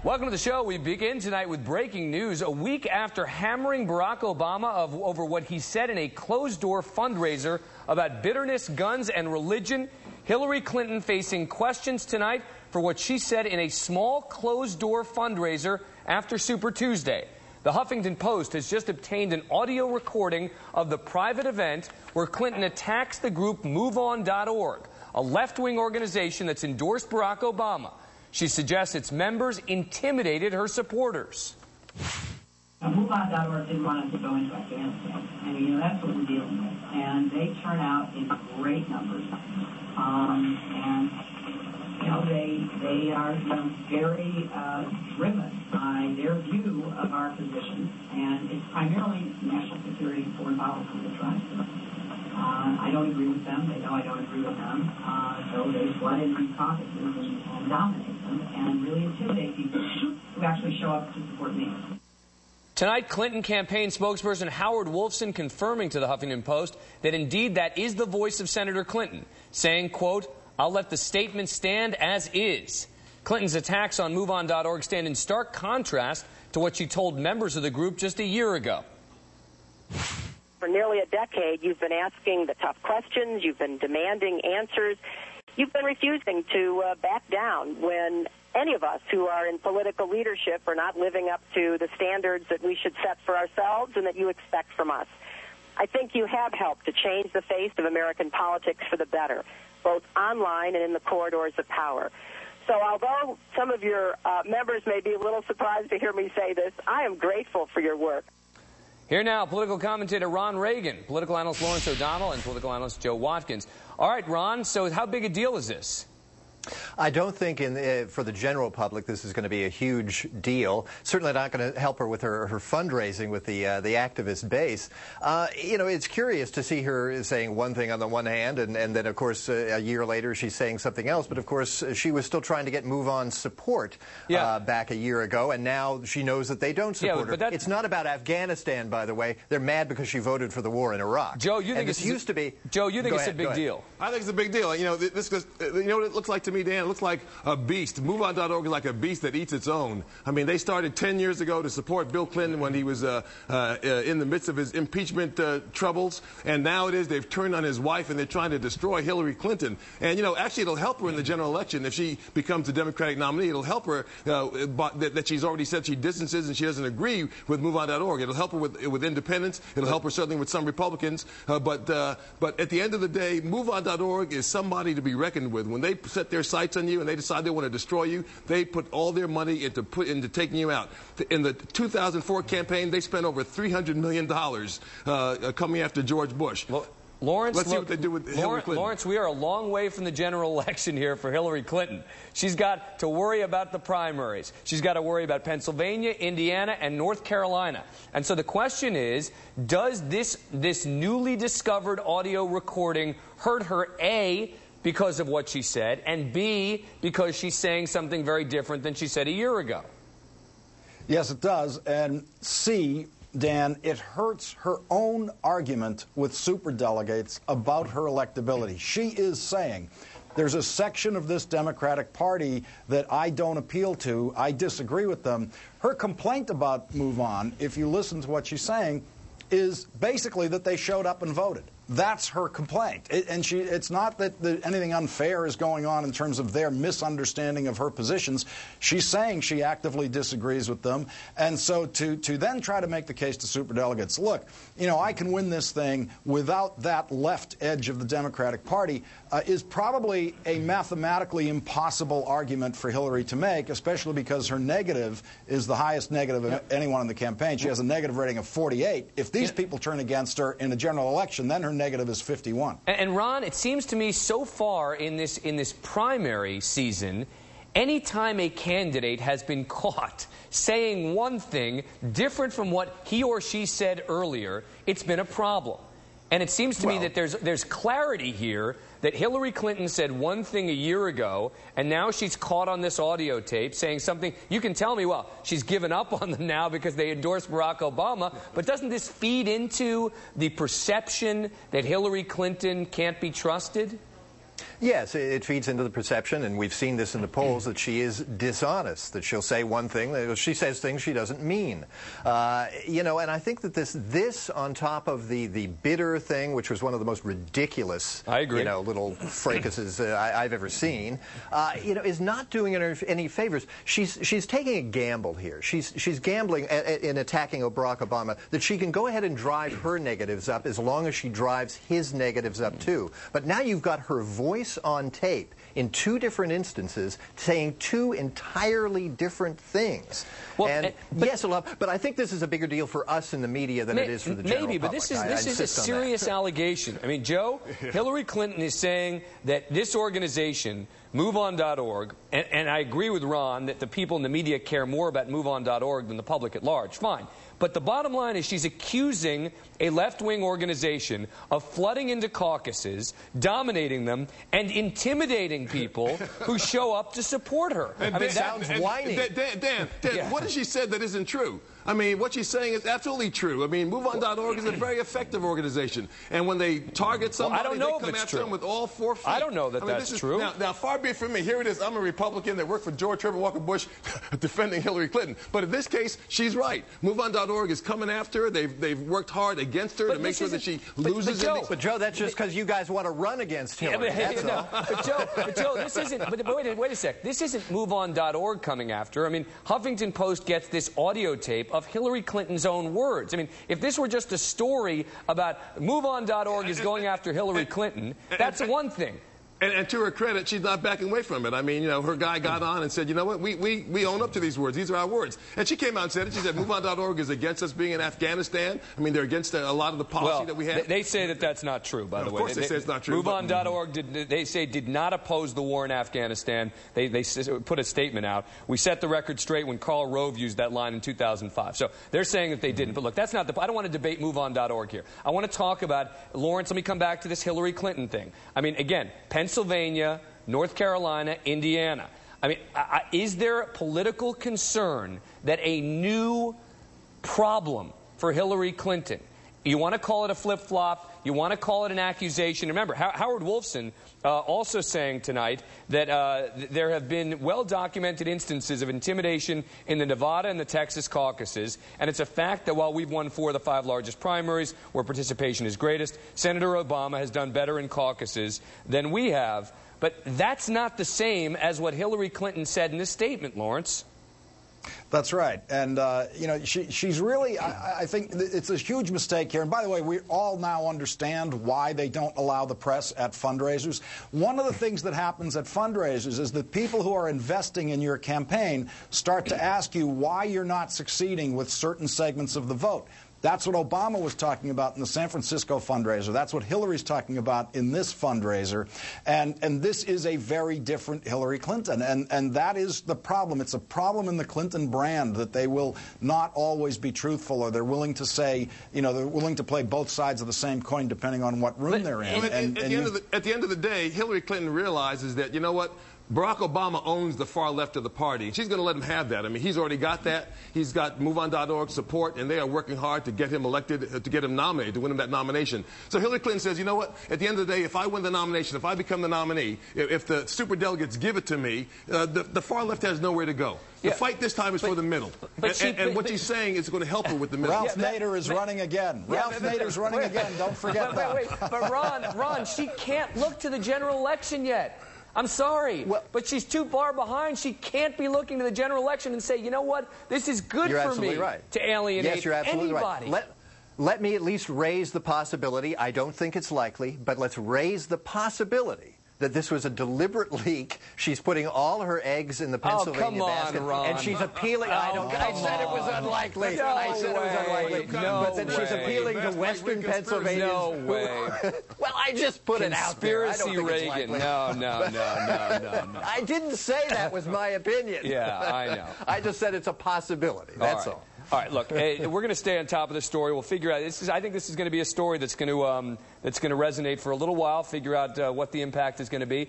Welcome to the show. We begin tonight with breaking news. A week after hammering Barack Obama over what he said in a closed-door fundraiser about bitterness, guns, and religion, Hillary Clinton facing questions tonight for what she said in a small closed-door fundraiser after Super Tuesday. The Huffington Post has just obtained an audio recording of the private event where Clinton attacks the group MoveOn.org, a left-wing organization that's endorsed Barack Obama. She suggests its members intimidated her supporters. MoveOn.org didn't want us to go into Afghanistan. And, that's what we're dealing with. And they turn out in great numbers. They are very driven by their view of our position. And it's primarily national security and foreign policy that drives them. I don't agree with them. They know I don't agree with them. So they flood into these caucuses and dominate them and really intimidate people who actually show up to support me. Tonight, Clinton campaign spokesperson Howard Wolfson confirming to the Huffington Post that indeed that is the voice of Senator Clinton, saying, quote, "I'll let the statement stand as is." Clinton's attacks on MoveOn.org stand in stark contrast to what she told members of the group just a year ago. For nearly a decade, you've been asking the tough questions, you've been demanding answers, you've been refusing to back down when any of us who are in political leadership are not living up to the standards that we should set for ourselves and that you expect from us. I think you have helped to change the face of American politics for the better, both online and in the corridors of power. So although some of your members may be a little surprised to hear me say this, I am grateful for your work. Here now, political commentator Ron Reagan, political analyst Lawrence O'Donnell, and political analyst Joe Watkins. All right, Ron, so how big a deal is this? I don't think for the general public this is going to be a huge deal. Certainly not going to help her with her fundraising with the activist base. It's curious to see her saying one thing on the one hand, and then, of course, a year later she's saying something else. But, of course, she was still trying to get MoveOn support back a year ago, and now she knows that they don't support her. It's not about Afghanistan, by the way. They're mad because she voted for the war in Iraq. Joe, you think Joe, you think it's a big deal? I think it's a big deal. You know what it looks like to me, Dan? It looks like a beast. MoveOn.org is like a beast that eats its own. I mean, they started 10 years ago to support Bill Clinton when he was in the midst of his impeachment troubles, and now they've turned on his wife and they're trying to destroy Hillary Clinton. And, actually it'll help her in the general election if she becomes the Democratic nominee. It'll help her that she's already said she distances and she doesn't agree with MoveOn.org. It'll help her with independents. It'll help her certainly with some Republicans. But at the end of the day, MoveOn.org is somebody to be reckoned with. When they set their sights on you and they decide they want to destroy you, they put all their money into taking you out. In the 2004 campaign, they spent over $300 million coming after George Bush. Well, Lawrence, let's see what they do with Hillary Clinton. Lawrence, we are a long way from the general election here for Hillary Clinton. She's got to worry about the primaries. She's got to worry about Pennsylvania, Indiana, and North Carolina. And so the question is, does this newly discovered audio recording hurt her, A, because of what she said, and B, because she's saying something very different than she said a year ago? Yes, it does. And C, Dan, it hurts her own argument with superdelegates about her electability. She is saying, there's a section of this Democratic Party that I don't appeal to. I disagree with them. Her complaint about MoveOn, if you listen to what she's saying, is basically that they showed up and voted. That's her complaint. It's not that anything unfair is going on in terms of their misunderstanding of her positions. She's saying she actively disagrees with them. And so to then try to make the case to superdelegates, look, I can win this thing without that left edge of the Democratic Party is probably a mathematically impossible argument for Hillary to make, especially because her negative is the highest negative of anyone in the campaign. She has a negative rating of 48. If these people turn against her in a general election, then her negative is 51. And Ron, it seems to me so far in this primary season, anytime a candidate has been caught saying one thing different from what he or she said earlier, it's been a problem. And it seems to me that there's clarity here that Hillary Clinton said one thing a year ago, and now she's caught on this audio tape saying something. You can tell me, well, she's given up on them now because they endorsed Barack Obama, but doesn't this feed into the perception that Hillary Clinton can't be trusted? Yes, it feeds into the perception, and we've seen this in the polls, that she is dishonest, that she'll say one thing, that she says things she doesn't mean. You know, and I think that this on top of the bitter thing, which was one of the most ridiculous, I agree, you know, little fracases I've ever seen, you know, is not doing her any favors. She's taking a gamble here. She's gambling in attacking Barack Obama, that she can go ahead and drive her negatives up as long as she drives his negatives up too. But now you've got her voice on tape in two different instances saying two entirely different things. Well, and yes, but I think this is a bigger deal for us in the media than it is for the general public. Maybe, but this is a serious allegation. I mean, Joe, Hillary Clinton is saying that this organization, MoveOn.org, and I agree with Ron that the people in the media care more about MoveOn.org than the public at large. Fine. But the bottom line is she's accusing a left-wing organization of flooding into caucuses, dominating them, and intimidating people who show up to support her. And I mean, that sounds whiny. Dan, yeah. What has she said that isn't true? I mean, what she's saying is absolutely true. I mean, MoveOn.org is a very effective organization. And when they target somebody, they come after them with all 4 feet. I don't know that that's true. Now, far be it from me. Here it is. I'm a Republican that worked for George Herbert Walker Bush defending Hillary Clinton. But in this case, she's right. MoveOn.org is coming after her. They've worked hard against her to make sure that she loses. But Joe, that's just because you guys want to run against Hillary. But Joe, this isn't. But wait a sec. This isn't MoveOn.org coming after her. I mean, Huffington Post gets this audio tape of Hillary Clinton's own words. I mean, if this were just a story about MoveOn.org is going after Hillary Clinton, that's one thing. And to her credit, she's not backing away from it. I mean, you know, her guy got on and said, you know what, we own up to these words. These are our words. And she came out and said it. She said, MoveOn.org is against us being in Afghanistan. I mean, they're against a lot of the policy that we have. They say that that's not true, by the way. Of course they say it's not true. MoveOn.org, they say, did not oppose the war in Afghanistan. They put a statement out. We set the record straight when Karl Rove used that line in 2005. So they're saying that they didn't. But look, that's not the... I don't want to debate MoveOn.org here. I want to talk about, Lawrence, let me come back to this Hillary Clinton thing. I mean, again, Pennsylvania, North Carolina, Indiana. I mean, is there a political concern that a new problem for Hillary Clinton, you want to call it a flip-flop, you want to call it an accusation. Remember, Howard Wolfson also saying tonight that there have been well-documented instances of intimidation in the Nevada and the Texas caucuses, and it's a fact that while we've won 4 of the 5 largest primaries, where participation is greatest, Senator Obama has done better in caucuses than we have. But that's not the same as what Hillary Clinton said in this statement, Lawrence. That's right. And, you know, she's really, I think it's a huge mistake here. And by the way, we all now understand why they don't allow the press at fundraisers. One of the things that happens at fundraisers is that people who are investing in your campaign start to ask you why you're not succeeding with certain segments of the vote. That's what Obama was talking about in the San Francisco fundraiser. That's what Hillary's talking about in this fundraiser. And this is a very different Hillary Clinton. And that is the problem. It's a problem in the Clinton brand that they will not always be truthful, or they're willing to say, you know, they're willing to play both sides of the same coin depending on what room they're in. At the end of the day, Hillary Clinton realizes that, you know what, Barack Obama owns the far left of the party, and she's going to let him have that. I mean, he's already got that. He's got MoveOn.org support, and they are working hard to get him elected, to get him nominated, to win him that nomination. So Hillary Clinton says, you know what, at the end of the day, if I win the nomination, if I become the nominee, if the superdelegates give it to me, the far left has nowhere to go. The fight this time is for the middle. And what she's saying is going to help her with the middle. Ralph Nader is running again. Ralph Nader's running again. Don't forget that. But Ron, she can't look to the general election yet. I'm sorry, but she's too far behind. She can't be looking to the general election and say, you know what, this is good for me to alienate yes, you're absolutely anybody. Right. Let me at least raise the possibility. I don't think it's likely, but let's raise the possibility that this was a deliberate leak. She's putting all her eggs in the Pennsylvania basket, Ron. And she's appealing. I said it was unlikely. I said it was unlikely. But then she's appealing to Western Pennsylvania. No way. Well, I just put it out there. Conspiracy Reagan. No. I didn't say that was my opinion. Yeah, I know. I just said it's a possibility. That's all. All right, look, we're going to stay on top of the story. We'll figure out. I think this is going to be a story that's going to resonate for a little while. Figure out what the impact is going to be.